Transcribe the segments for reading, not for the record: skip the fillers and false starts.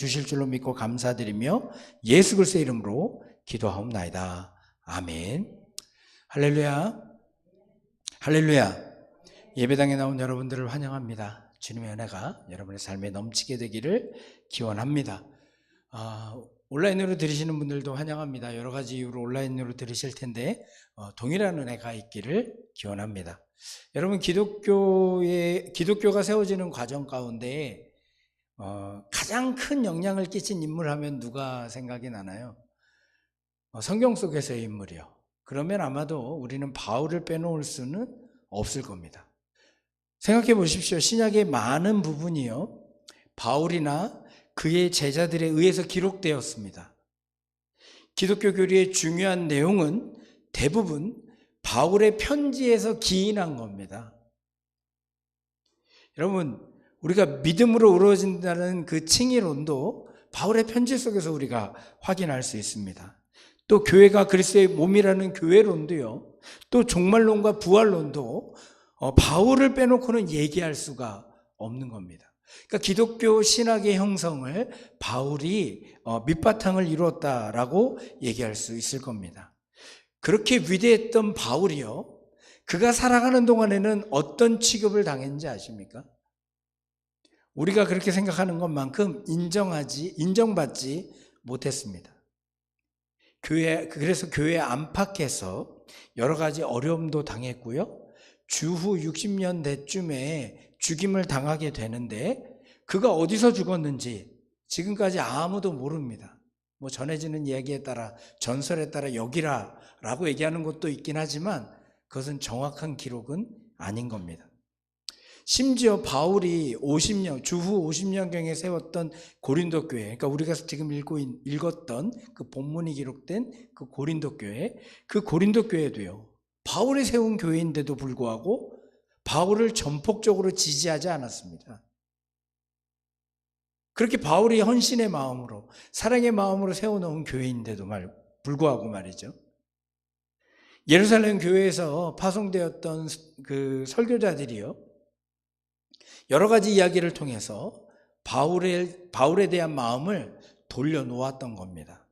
주실 줄로 믿고 감사드리며 예수 그리스도의 이름으로 기도하옵나이다. 아멘. 할렐루야. 할렐루야. 예배당에 나온 여러분들을 환영합니다. 주님의 은혜가 여러분의 삶에 넘치게 되기를 기원합니다. 온라인으로 들으시는 분들도 환영합니다. 여러 가지 이유로 온라인으로 들으실 텐데 동일한 은혜가 있기를 기원합니다. 여러분, 기독교가 세워지는 과정 가운데 가장 큰 영향을 끼친 인물 하면 누가 생각이 나나요? 성경 속에서의 인물이요. 그러면 아마도 우리는 바울을 빼놓을 수는 없을 겁니다. 생각해 보십시오. 신약의 많은 부분이요, 바울이나 그의 제자들에 의해서 기록되었습니다. 기독교 교리의 중요한 내용은 대부분 바울의 편지에서 기인한 겁니다. 여러분, 우리가 믿음으로 이루어진다는 그 칭의론도 바울의 편지 속에서 우리가 확인할 수 있습니다. 또 교회가 그리스도의 몸이라는 교회론도요, 또 종말론과 부활론도 바울을 빼놓고는 얘기할 수가 없는 겁니다. 그러니까 기독교 신학의 형성을 바울이 밑바탕을 이루었다라고 얘기할 수 있을 겁니다. 그렇게 위대했던 바울이요, 그가 살아가는 동안에는 어떤 취급을 당했는지 아십니까? 우리가 그렇게 생각하는 것만큼 인정받지 못했습니다. 그래서 교회 안팎에서 여러 가지 어려움도 당했고요, 주후 60년대쯤에 죽임을 당하게 되는데 그가 어디서 죽었는지 지금까지 아무도 모릅니다. 전해지는 이야기에 따라, 전설에 따라 여기라라고 얘기하는 것도 있긴 하지만 그것은 정확한 기록은 아닌 겁니다. 심지어 바울이 주후 50년경에 세웠던 고린도 교회, 그러니까 우리가 지금 읽었던 그 본문이 기록된 그 고린도 교회도요, 바울이 세운 교회인데도 불구하고 바울을 전폭적으로 지지하지 않았습니다. 그렇게 바울이 헌신의 마음으로, 사랑의 마음으로 세워놓은 교회인데도 불구하고 말이죠, 예루살렘 교회에서 파송되었던 그 설교자들이요, 여러 가지 이야기를 통해서 바울에 대한 마음을 돌려놓았던 겁니다.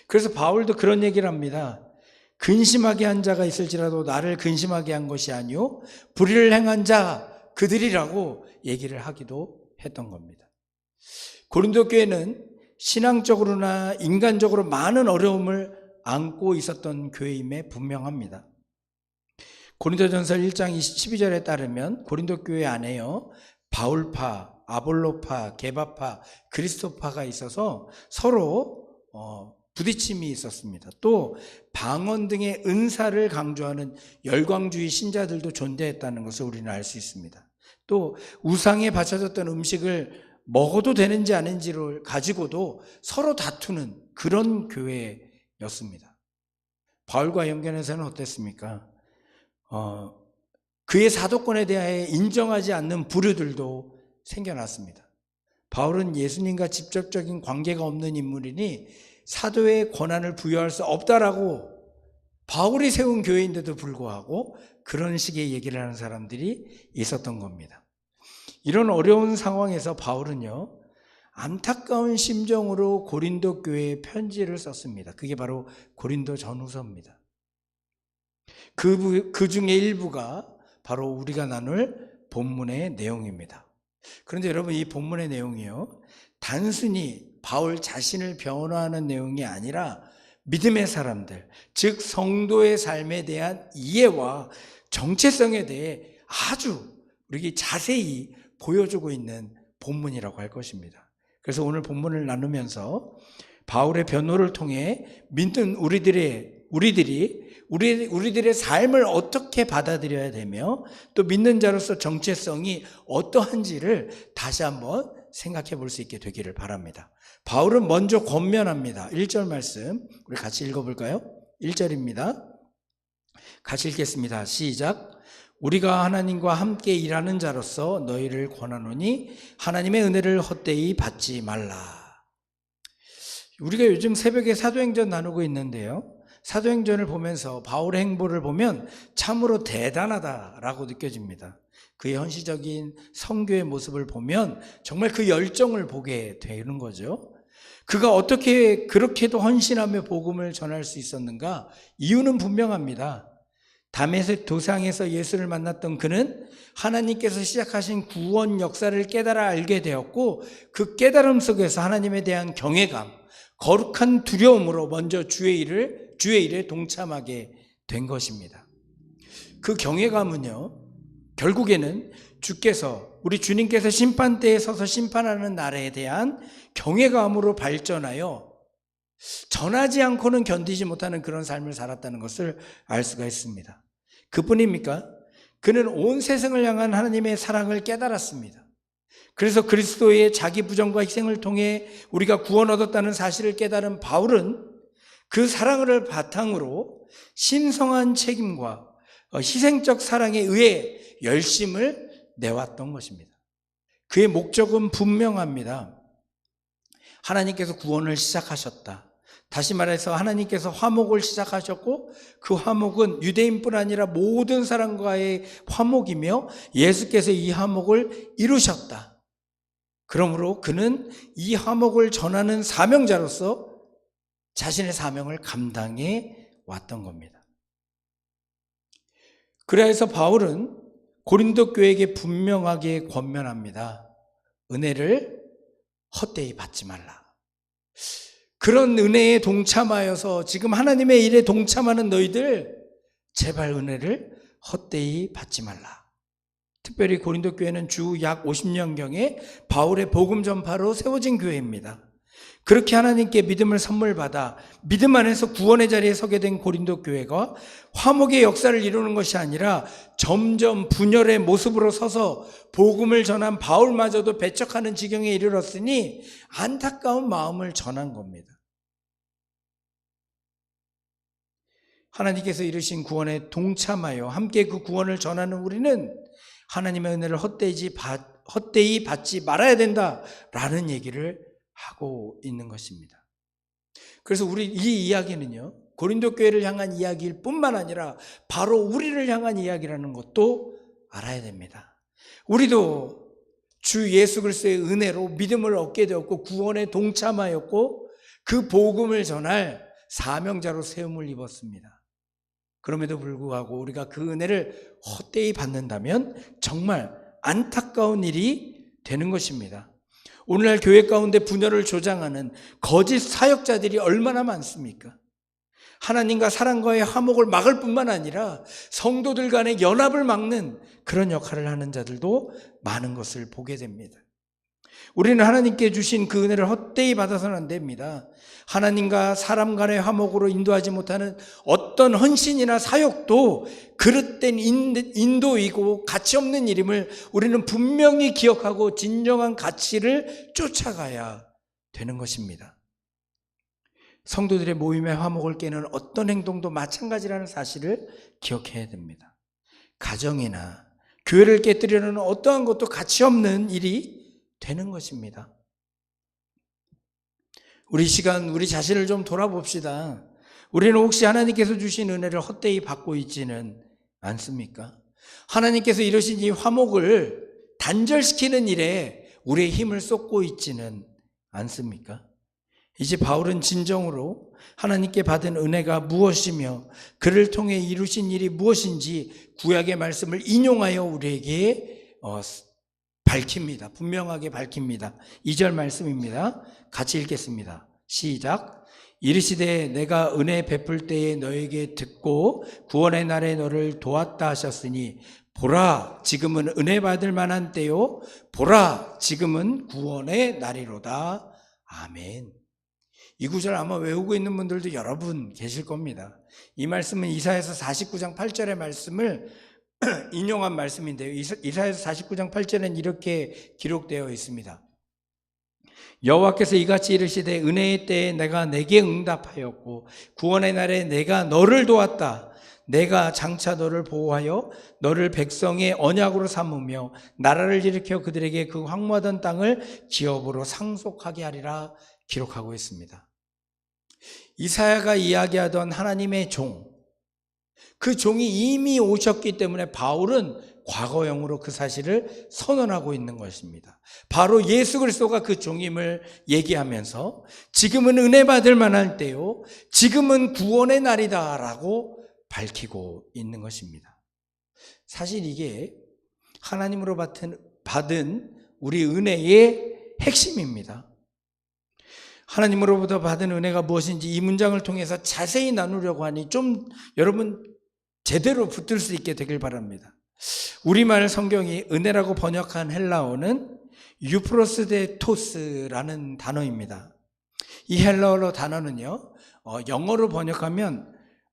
그래서 바울도 그런 얘기를 합니다. 근심하게 한 자가 있을지라도 나를 근심하게 한 것이 아니요 불의를 행한 자 그들이라고 얘기를 하기도 했던 겁니다. 고린도 교회는 신앙적으로나 인간적으로 많은 어려움을 안고 있었던 교회임에 분명합니다. 고린도전서 1장 12절에 따르면 고린도 교회 안에요, 바울파, 아볼로파, 게바파, 그리스도파가 있어서 서로 부딪힘이 있었습니다. 또 방언 등의 은사를 강조하는 열광주의 신자들도 존재했다는 것을 우리는 알 수 있습니다. 또 우상에 바쳐졌던 음식을 먹어도 되는지 아닌지를 가지고도 서로 다투는 그런 교회였습니다. 바울과 연결해서는 어땠습니까? 그의 사도권에 대하여 인정하지 않는 부류들도 생겨났습니다. 바울은 예수님과 직접적인 관계가 없는 인물이니 사도의 권한을 부여할 수 없다라고 바울이 세운 교회인데도 불구하고 그런 식의 얘기를 하는 사람들이 있었던 겁니다. 이런 어려운 상황에서 바울은요, 안타까운 심정으로 고린도 교회에 편지를 썼습니다. 그게 바로 고린도 전후서입니다. 그 중에 일부가 바로 우리가 나눌 본문의 내용입니다. 그런데 여러분, 이 본문의 내용이요, 단순히 바울 자신을 변호하는 내용이 아니라 믿음의 사람들, 즉 성도의 삶에 대한 이해와 정체성에 대해 아주 우리에게 자세히 보여주고 있는 본문이라고 할 것입니다. 그래서 오늘 본문을 나누면서 바울의 변호를 통해 믿는 우리들의 삶을 어떻게 받아들여야 되며 또 믿는 자로서 정체성이 어떠한지를 다시 한번 생각해 볼 수 있게 되기를 바랍니다. 바울은 먼저 권면합니다. 1절 말씀 우리 같이 읽어볼까요? 1절입니다. 같이 읽겠습니다. 시작. 우리가 하나님과 함께 일하는 자로서 너희를 권하노니 하나님의 은혜를 헛되이 받지 말라. 우리가 요즘 새벽에 사도행전 나누고 있는데요, 사도행전을 보면서 바울의 행보를 보면 참으로 대단하다라고 느껴집니다. 그의 헌신적인 선교의 모습을 보면 정말 그 열정을 보게 되는 거죠. 그가 어떻게 그렇게도 헌신하며 복음을 전할 수 있었는가? 이유는 분명합니다. 다메섹 도상에서 예수를 만났던 그는 하나님께서 시작하신 구원 역사를 깨달아 알게 되었고, 그 깨달음 속에서 하나님에 대한 경외감, 거룩한 두려움으로 먼저 주의 일에 동참하게 된 것입니다. 그 경외감은요, 결국에는 우리 주님께서 심판대에 서서 심판하는 날에 대한 경외감으로 발전하여 전하지 않고는 견디지 못하는 그런 삶을 살았다는 것을 알 수가 있습니다. 그뿐입니까? 그는 온 세상을 향한 하나님의 사랑을 깨달았습니다. 그래서 그리스도의 자기 부정과 희생을 통해 우리가 구원 얻었다는 사실을 깨달은 바울은 그 사랑을 바탕으로 신성한 책임과 희생적 사랑에 의해 열심을 내왔던 것입니다. 그의 목적은 분명합니다. 하나님께서 구원을 시작하셨다. 다시 말해서 하나님께서 화목을 시작하셨고, 그 화목은 유대인뿐 아니라 모든 사람과의 화목이며 예수께서 이 화목을 이루셨다. 그러므로 그는 이 화목을 전하는 사명자로서 자신의 사명을 감당해 왔던 겁니다. 그래서 바울은 고린도 교회에게 분명하게 권면합니다. 은혜를 헛되이 받지 말라. 그런 은혜에 동참하여서 지금 하나님의 일에 동참하는 너희들, 제발 은혜를 헛되이 받지 말라. 특별히 고린도 교회는 주 약 50년경에 바울의 복음 전파로 세워진 교회입니다. 그렇게 하나님께 믿음을 선물 받아 믿음 안에서 구원의 자리에 서게 된 고린도 교회가 화목의 역사를 이루는 것이 아니라 점점 분열의 모습으로 서서 복음을 전한 바울마저도 배척하는 지경에 이르렀으니 안타까운 마음을 전한 겁니다. 하나님께서 이루신 구원에 동참하여 함께 그 구원을 전하는 우리는 하나님의 은혜를 헛되이 받지 말아야 된다라는 얘기를 하고 있는 것입니다. 그래서 우리 이 이야기는요, 고린도 교회를 향한 이야기일 뿐만 아니라 바로 우리를 향한 이야기라는 것도 알아야 됩니다. 우리도 주 예수 그리스도의 은혜로 믿음을 얻게 되었고 구원에 동참하였고 그 복음을 전할 사명자로 세움을 입었습니다. 그럼에도 불구하고 우리가 그 은혜를 헛되이 받는다면 정말 안타까운 일이 되는 것입니다. 오늘날 교회 가운데 분열을 조장하는 거짓 사역자들이 얼마나 많습니까? 하나님과 사람과의 화목을 막을 뿐만 아니라 성도들 간의 연합을 막는 그런 역할을 하는 자들도 많은 것을 보게 됩니다. 우리는 하나님께 주신 그 은혜를 헛되이 받아서는 안 됩니다. 하나님과 사람 간의 화목으로 인도하지 못하는 어떤 헌신이나 사역도 그릇된 인도이고 가치 없는 일임을 우리는 분명히 기억하고 진정한 가치를 쫓아가야 되는 것입니다. 성도들의 모임의 화목을 깨는 어떤 행동도 마찬가지라는 사실을 기억해야 됩니다. 가정이나 교회를 깨뜨리려는 어떠한 것도 가치 없는 일이 되는 것입니다. 우리 자신을 좀 돌아봅시다. 우리는 혹시 하나님께서 주신 은혜를 헛되이 받고 있지는 않습니까? 하나님께서 이루신 이 화목을 단절시키는 일에 우리의 힘을 쏟고 있지는 않습니까? 이제 바울은 진정으로 하나님께 받은 은혜가 무엇이며 그를 통해 이루신 일이 무엇인지 구약의 말씀을 인용하여 우리에게 밝힙니다. 분명하게 밝힙니다. 2절 말씀입니다. 같이 읽겠습니다. 시작. 이르시되 내가 은혜 베풀 때에 너에게 듣고 구원의 날에 너를 도왔다 하셨으니 보라 지금은 은혜 받을 만한 때요 보라 지금은 구원의 날이로다. 아멘. 이 구절 아마 외우고 있는 분들도 여러분 계실 겁니다. 이 말씀은 이사야서 49장 8절의 말씀을 인용한 말씀인데요. 이사야서 49장 8절엔 이렇게 기록되어 있습니다. 여호와께서 이같이 이르시되 은혜의 때에 내가 내게 응답하였고 구원의 날에 내가 너를 도왔다. 내가 장차 너를 보호하여 너를 백성의 언약으로 삼으며 나라를 일으켜 그들에게 그 황무하던 땅을 기업으로 상속하게 하리라 기록하고 있습니다. 이사야가 이야기하던 하나님의 종, 그 종이 이미 오셨기 때문에 바울은 과거형으로 그 사실을 선언하고 있는 것입니다. 바로 예수 그리스도가 그 종임을 얘기하면서 지금은 은혜 받을 만할 때요, 지금은 구원의 날이다라고 밝히고 있는 것입니다. 사실 이게 하나님으로 받은 우리 은혜의 핵심입니다. 하나님으로부터 받은 은혜가 무엇인지 이 문장을 통해서 자세히 나누려고 하니 좀 여러분 제대로 붙들 수 있게 되길 바랍니다. 우리말 성경이 은혜라고 번역한 헬라어는 유프로스데토스라는 단어입니다. 이 헬라어 단어는요, 영어로 번역하면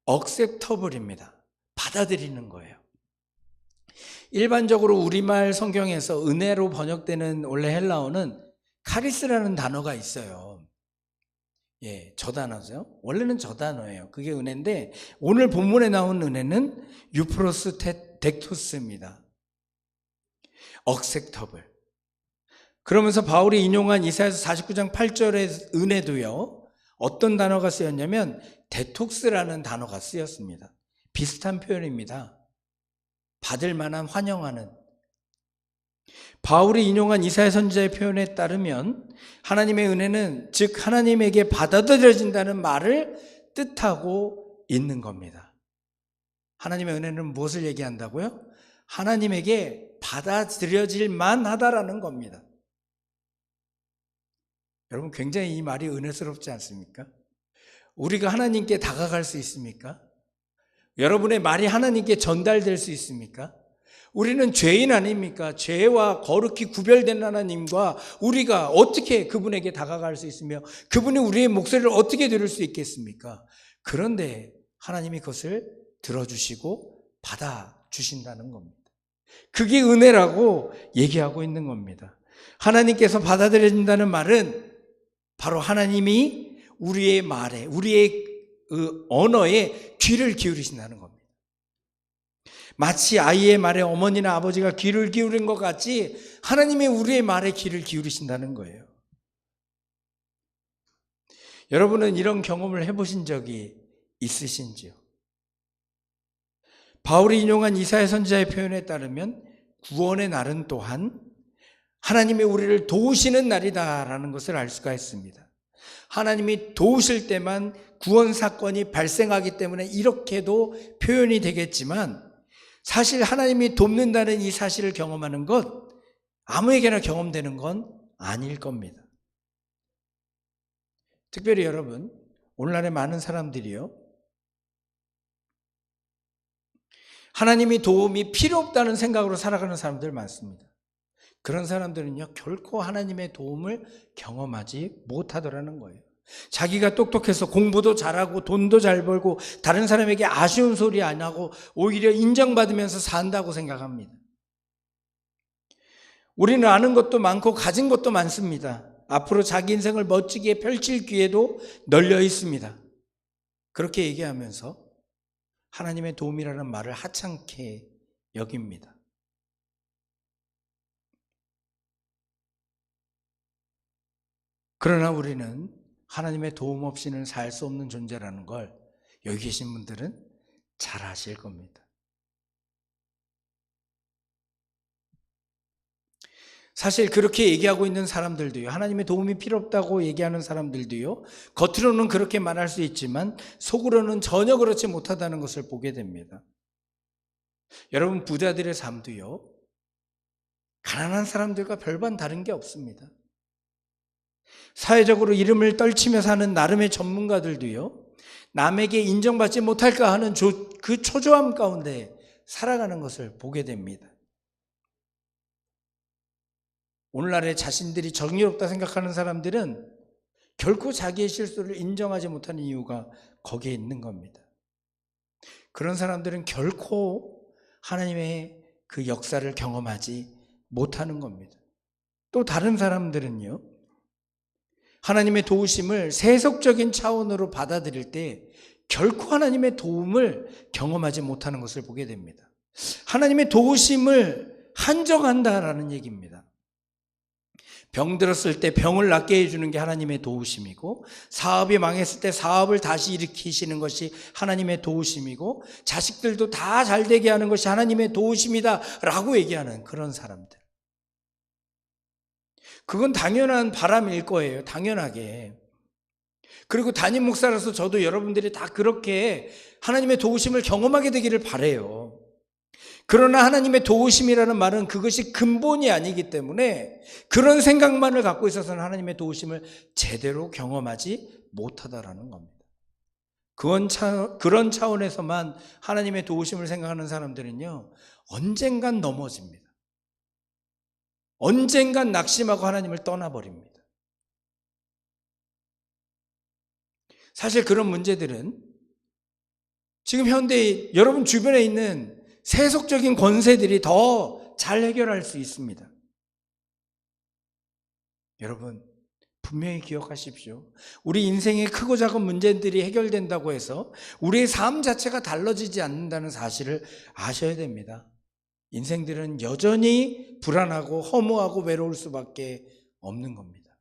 acceptable입니다. 받아들이는 거예요. 일반적으로 우리말 성경에서 은혜로 번역되는 원래 헬라어는 카리스라는 단어가 있어요. 저 단어죠. 원래는 저 단어예요. 그게 은혜인데 오늘 본문에 나온 은혜는 유프로스데토스입니다. acceptable. 그러면서 바울이 인용한 이사야서 49장 8절의 은혜도요, 어떤 단어가 쓰였냐면 데톡스라는 단어가 쓰였습니다. 비슷한 표현입니다. 받을 만한, 환영하는. 바울이 인용한 이사야 선지자의 표현에 따르면 하나님의 은혜는 즉 하나님에게 받아들여진다는 말을 뜻하고 있는 겁니다. 하나님의 은혜는 무엇을 얘기한다고요? 하나님에게 받아들여질 만하다라는 겁니다. 여러분 굉장히 이 말이 은혜스럽지 않습니까? 우리가 하나님께 다가갈 수 있습니까? 여러분의 말이 하나님께 전달될 수 있습니까? 우리는 죄인 아닙니까? 죄와 거룩히 구별된 하나님과 우리가 어떻게 그분에게 다가갈 수 있으며 그분이 우리의 목소리를 어떻게 들을 수 있겠습니까? 그런데 하나님이 그것을 들어주시고 받아주신다는 겁니다. 그게 은혜라고 얘기하고 있는 겁니다. 하나님께서 받아들여진다는 말은 바로 하나님이 우리의 말에, 우리의 그 언어에 귀를 기울이신다는 겁니다. 마치 아이의 말에 어머니나 아버지가 귀를 기울인 것 같이 하나님이 우리의 말에 귀를 기울이신다는 거예요. 여러분은 이런 경험을 해보신 적이 있으신지요? 바울이 인용한 이사야 선지자의 표현에 따르면 구원의 날은 또한 하나님이 우리를 도우시는 날이다라는 것을 알 수가 있습니다. 하나님이 도우실 때만 구원 사건이 발생하기 때문에 이렇게도 표현이 되겠지만 사실 하나님이 돕는다는 이 사실을 경험하는 것 아무에게나 경험되는 건 아닐 겁니다. 특별히 여러분, 오늘날의 많은 사람들이요, 하나님이 도움이 필요 없다는 생각으로 살아가는 사람들 많습니다. 그런 사람들은요, 결코 하나님의 도움을 경험하지 못하더라는 거예요. 자기가 똑똑해서 공부도 잘하고 돈도 잘 벌고 다른 사람에게 아쉬운 소리 안 하고 오히려 인정받으면서 산다고 생각합니다. 우리는 아는 것도 많고 가진 것도 많습니다. 앞으로 자기 인생을 멋지게 펼칠 기회도 널려 있습니다. 그렇게 얘기하면서 하나님의 도움이라는 말을 하찮게 여깁니다. 그러나 우리는 하나님의 도움 없이는 살 수 없는 존재라는 걸 여기 계신 분들은 잘 아실 겁니다. 사실 그렇게 얘기하고 있는 사람들도요, 하나님의 도움이 필요 없다고 얘기하는 사람들도요, 겉으로는 그렇게 말할 수 있지만 속으로는 전혀 그렇지 못하다는 것을 보게 됩니다. 여러분, 부자들의 삶도요, 가난한 사람들과 별반 다른 게 없습니다. 사회적으로 이름을 떨치며 사는 나름의 전문가들도요, 남에게 인정받지 못할까 하는 그 초조함 가운데 살아가는 것을 보게 됩니다. 오늘날에 자신들이 정의롭다 생각하는 사람들은 결코 자기의 실수를 인정하지 못하는 이유가 거기에 있는 겁니다. 그런 사람들은 결코 하나님의 그 역사를 경험하지 못하는 겁니다. 또 다른 사람들은요, 하나님의 도우심을 세속적인 차원으로 받아들일 때 결코 하나님의 도움을 경험하지 못하는 것을 보게 됩니다. 하나님의 도우심을 한정한다라는 얘기입니다. 병 들었을 때 병을 낫게 해주는 게 하나님의 도우심이고, 사업이 망했을 때 사업을 다시 일으키시는 것이 하나님의 도우심이고, 자식들도 다 잘되게 하는 것이 하나님의 도우심이다 라고 얘기하는 그런 사람들. 그건 당연한 바람일 거예요. 당연하게. 그리고 담임 목사로서 저도 여러분들이 다 그렇게 하나님의 도우심을 경험하게 되기를 바라요. 그러나 하나님의 도우심이라는 말은 그것이 근본이 아니기 때문에 그런 생각만을 갖고 있어서는 하나님의 도우심을 제대로 경험하지 못하다라는 겁니다. 그런 차원에서만 하나님의 도우심을 생각하는 사람들은요, 언젠간 넘어집니다. 언젠간 낙심하고 하나님을 떠나버립니다. 사실 그런 문제들은 지금 현대 여러분 주변에 있는 세속적인 권세들이 더 잘 해결할 수 있습니다. 여러분, 분명히 기억하십시오. 우리 인생의 크고 작은 문제들이 해결된다고 해서 우리의 삶 자체가 달라지지 않는다는 사실을 아셔야 됩니다. 인생들은 여전히 불안하고 허무하고 외로울 수밖에 없는 겁니다.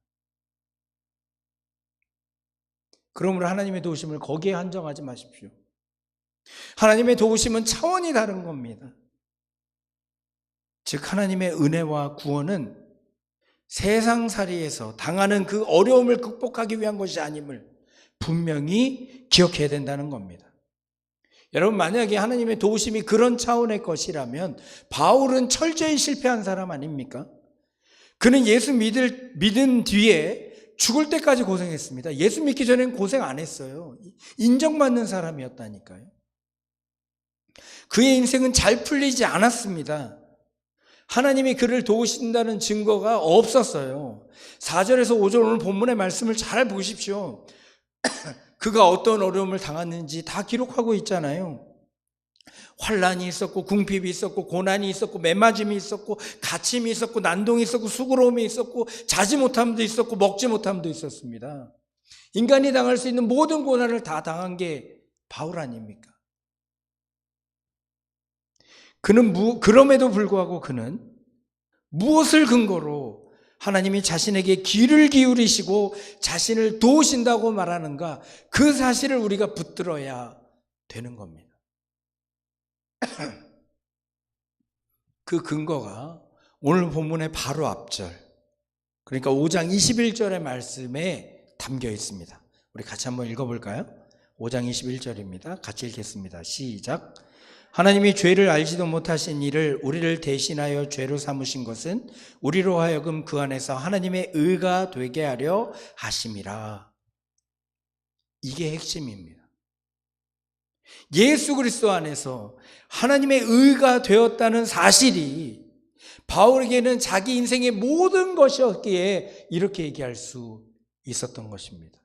그러므로 하나님의 도우심을 거기에 한정하지 마십시오. 하나님의 도우심은 차원이 다른 겁니다. 즉 하나님의 은혜와 구원은 세상살이에서 당하는 그 어려움을 극복하기 위한 것이 아님을 분명히 기억해야 된다는 겁니다. 여러분, 만약에 하나님의 도우심이 그런 차원의 것이라면 바울은 철저히 실패한 사람 아닙니까? 그는 예수 믿은 뒤에 죽을 때까지 고생했습니다. 예수 믿기 전에는 고생 안 했어요. 인정받는 사람이었다니까요. 그의 인생은 잘 풀리지 않았습니다. 하나님이 그를 도우신다는 증거가 없었어요. 4절에서 5절 오늘 본문의 말씀을 잘 보십시오. 그가 어떤 어려움을 당했는지 다 기록하고 있잖아요. 환난이 있었고 궁핍이 있었고 고난이 있었고 매맞음이 있었고 갇힘이 있었고 난동이 있었고 수고로움이 있었고 자지 못함도 있었고 먹지 못함도 있었습니다. 인간이 당할 수 있는 모든 고난을 다 당한 게 바울 아닙니까? 그럼에도 불구하고 그는 무엇을 근거로 하나님이 자신에게 귀를 기울이시고 자신을 도우신다고 말하는가, 그 사실을 우리가 붙들어야 되는 겁니다. 그 근거가 오늘 본문의 바로 앞절, 그러니까 5장 21절의 말씀에 담겨 있습니다. 우리 같이 한번 읽어볼까요? 5장 21절입니다. 같이 읽겠습니다. 시작. 하나님이 죄를 알지도 못하신 이를 우리를 대신하여 죄로 삼으신 것은 우리로 하여금 그 안에서 하나님의 의가 되게 하려 하심이라. 이게 핵심입니다. 예수 그리스도 안에서 하나님의 의가 되었다는 사실이 바울에게는 자기 인생의 모든 것이었기에 이렇게 얘기할 수 있었던 것입니다.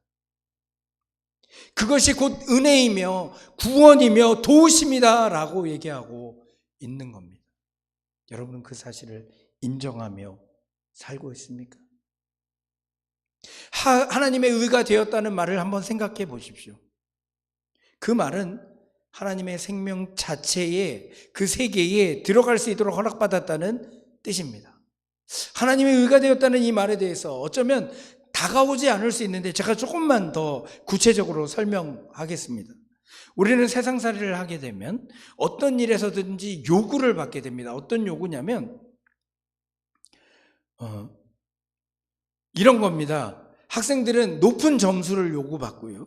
그것이 곧 은혜이며 구원이며 도우심이다 라고 얘기하고 있는 겁니다. 여러분은 그 사실을 인정하며 살고 있습니까? 하나님의 의가 되었다는 말을 한번 생각해 보십시오. 그 말은 하나님의 생명 자체에, 그 세계에 들어갈 수 있도록 허락받았다는 뜻입니다. 하나님의 의가 되었다는 이 말에 대해서 어쩌면 다가오지 않을 수 있는데 제가 조금만 더 구체적으로 설명하겠습니다. 우리는 세상살이를 하게 되면 어떤 일에서든지 요구를 받게 됩니다. 어떤 요구냐면 이런 겁니다. 학생들은 높은 점수를 요구받고요,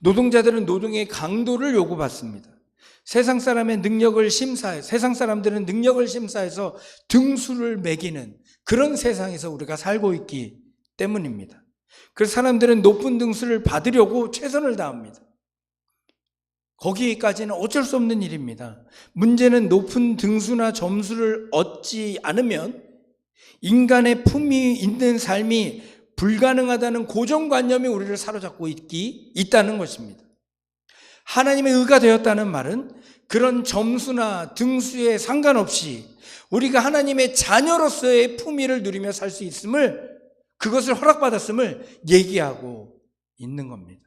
노동자들은 노동의 강도를 요구받습니다. 세상 사람들은 능력을 심사해서 등수를 매기는 그런 세상에서 우리가 살고 있기 때문입니다. 그래서 사람들은 높은 등수를 받으려고 최선을 다합니다. 거기까지는 어쩔 수 없는 일입니다. 문제는 높은 등수나 점수를 얻지 않으면 인간의 품이 있는 삶이 불가능하다는 고정관념이 우리를 사로잡고 있다는 것입니다. 하나님의 의가 되었다는 말은 그런 점수나 등수에 상관없이 우리가 하나님의 자녀로서의 품위를 누리며 살 수 있음을, 그것을 허락받았음을 얘기하고 있는 겁니다.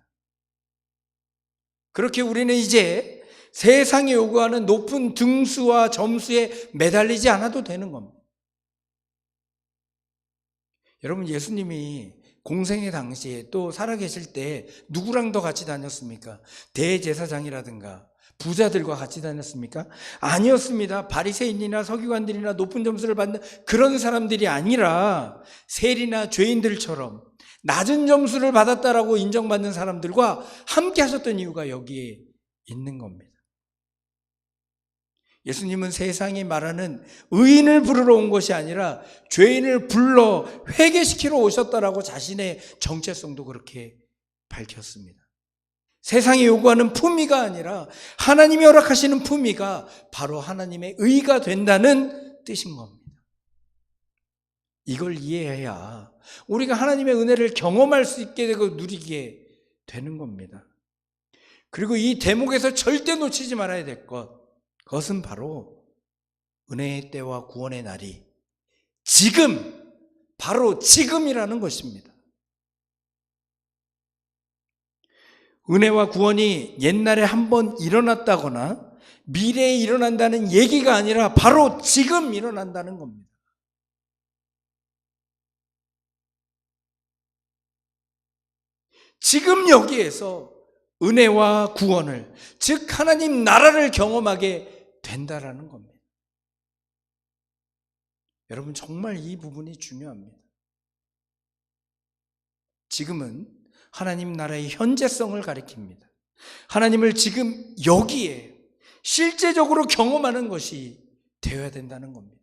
그렇게 우리는 이제 세상이 요구하는 높은 등수와 점수에 매달리지 않아도 되는 겁니다. 여러분, 예수님이 공생의 당시에 또 살아계실 때 누구랑 더 같이 다녔습니까? 대제사장이라든가 부자들과 같이 다녔습니까? 아니었습니다. 바리새인이나 서기관들이나 높은 점수를 받는 그런 사람들이 아니라 세리나 죄인들처럼 낮은 점수를 받았다라고 인정받는 사람들과 함께 하셨던 이유가 여기에 있는 겁니다. 예수님은 세상이 말하는 의인을 부르러 온 것이 아니라 죄인을 불러 회개시키러 오셨다라고 자신의 정체성도 그렇게 밝혔습니다. 세상이 요구하는 품위가 아니라 하나님이 허락하시는 품위가 바로 하나님의 의가 된다는 뜻인 겁니다. 이걸 이해해야 우리가 하나님의 은혜를 경험할 수 있게 되고 누리게 되는 겁니다. 그리고 이 대목에서 절대 놓치지 말아야 될 것, 그것은 바로 은혜의 때와 구원의 날이 지금, 바로 지금이라는 것입니다. 은혜와 구원이 옛날에 한번 일어났다거나 미래에 일어난다는 얘기가 아니라 바로 지금 일어난다는 겁니다. 지금 여기에서 은혜와 구원을, 즉 하나님 나라를 경험하게 된다라는 겁니다. 여러분, 정말 이 부분이 중요합니다. 지금은 하나님 나라의 현재성을 가리킵니다. 하나님을 지금 여기에 실제적으로 경험하는 것이 되어야 된다는 겁니다.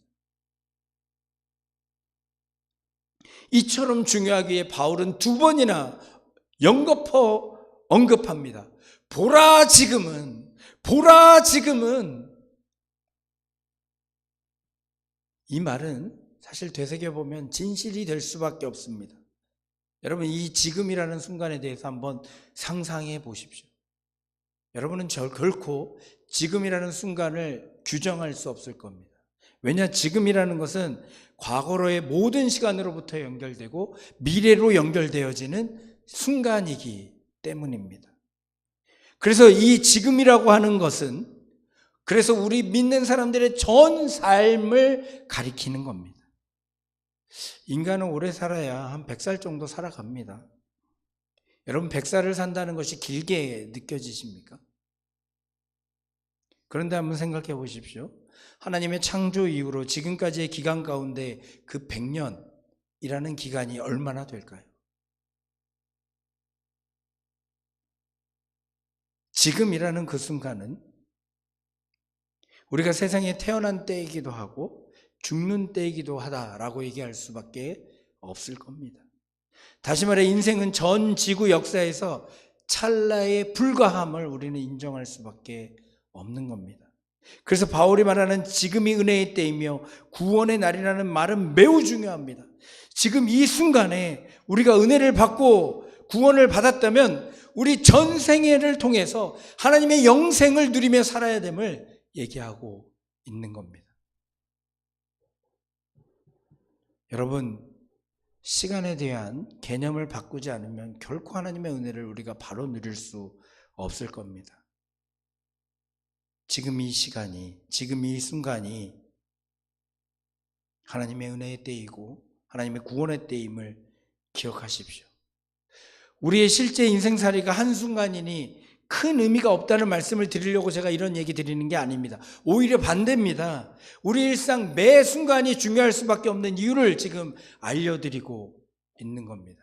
이처럼 중요하기에 바울은 2번이나 연거푸 언급합니다. 보라 지금은, 보라 지금은. 이 말은 사실 되새겨보면 진실이 될 수밖에 없습니다. 여러분, 이 지금이라는 순간에 대해서 한번 상상해 보십시오. 여러분은 결코 지금이라는 순간을 규정할 수 없을 겁니다. 왜냐, 지금이라는 것은 과거로의 모든 시간으로부터 연결되고 미래로 연결되어지는 순간이기 때문입니다. 그래서 이 지금이라고 하는 것은 그래서 우리 믿는 사람들의 전 삶을 가리키는 겁니다. 인간은 오래 살아야 한 100살 정도 살아갑니다. 여러분, 100살을 산다는 것이 길게 느껴지십니까? 그런데 한번 생각해 보십시오. 하나님의 창조 이후로 지금까지의 기간 가운데 그 100년이라는 기간이 얼마나 될까요? 지금이라는 그 순간은 우리가 세상에 태어난 때이기도 하고 죽는 때이기도 하다라고 얘기할 수밖에 없을 겁니다. 다시 말해 인생은 전 지구 역사에서 찰나의 불과함을 우리는 인정할 수밖에 없는 겁니다. 그래서 바울이 말하는 지금이 은혜의 때이며 구원의 날이라는 말은 매우 중요합니다. 지금 이 순간에 우리가 은혜를 받고 구원을 받았다면 우리 전생애를 통해서 하나님의 영생을 누리며 살아야 됨을 얘기하고 있는 겁니다. 여러분, 시간에 대한 개념을 바꾸지 않으면 결코 하나님의 은혜를 우리가 바로 누릴 수 없을 겁니다. 지금 이 시간이, 지금 이 순간이 하나님의 은혜의 때이고 하나님의 구원의 때임을 기억하십시오. 우리의 실제 인생살이가 한순간이니 큰 의미가 없다는 말씀을 드리려고 제가 이런 얘기 드리는 게 아닙니다. 오히려 반대입니다. 우리 일상 매 순간이 중요할 수밖에 없는 이유를 지금 알려드리고 있는 겁니다.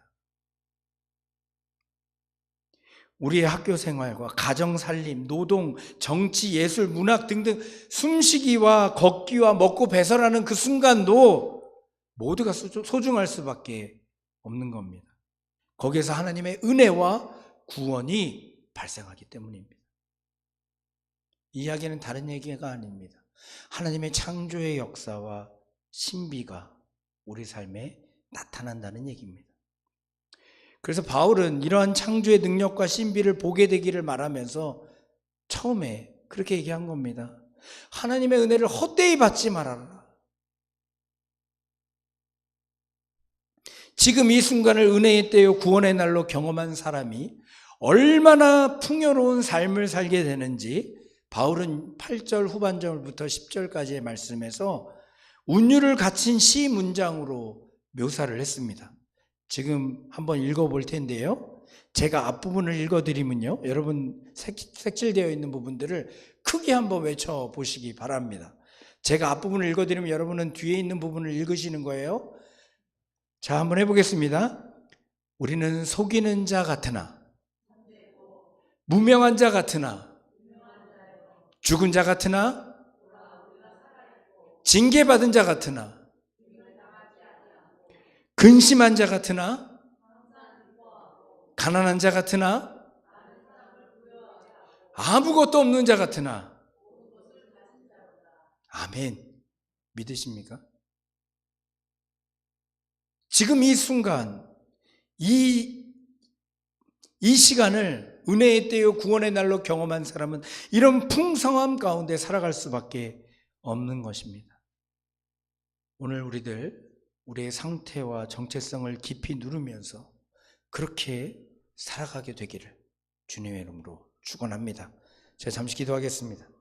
우리의 학교 생활과 가정 살림, 노동, 정치, 예술, 문학 등등 숨쉬기와 걷기와 먹고 배설하는 그 순간도 모두가 소중할 수밖에 없는 겁니다. 거기에서 하나님의 은혜와 구원이 발생하기 때문입니다. 이 이야기는 다른 얘기가 아닙니다. 하나님의 창조의 역사와 신비가 우리 삶에 나타난다는 얘기입니다. 그래서 바울은 이러한 창조의 능력과 신비를 보게 되기를 말하면서 처음에 그렇게 얘기한 겁니다. 하나님의 은혜를 헛되이 받지 말아라. 지금 이 순간을 은혜의 때요 구원의 날로 경험한 사람이 얼마나 풍요로운 삶을 살게 되는지 바울은 8절 후반절부터 10절까지의 말씀에서 운율을 갖춘 시 문장으로 묘사를 했습니다. 지금 한번 읽어볼 텐데요. 제가 앞부분을 읽어드리면요, 여러분 색칠되어 있는 부분들을 크게 한번 외쳐보시기 바랍니다. 제가 앞부분을 읽어드리면 여러분은 뒤에 있는 부분을 읽으시는 거예요. 자, 한번 해보겠습니다. 우리는 속이는 자 같으나, 무명한 자 같으나, 죽은 자 같으나, 징계받은 자 같으나, 근심한 자 같으나, 가난한 자 같으나, 아무것도 없는 자 같으나. 아멘. 믿으십니까? 지금 이 순간, 이 시간을 은혜의 때요 구원의 날로 경험한 사람은 이런 풍성함 가운데 살아갈 수밖에 없는 것입니다. 오늘 우리의 상태와 정체성을 깊이 누르면서 그렇게 살아가게 되기를 주님의 이름으로 축원합니다. 제가 잠시 기도하겠습니다.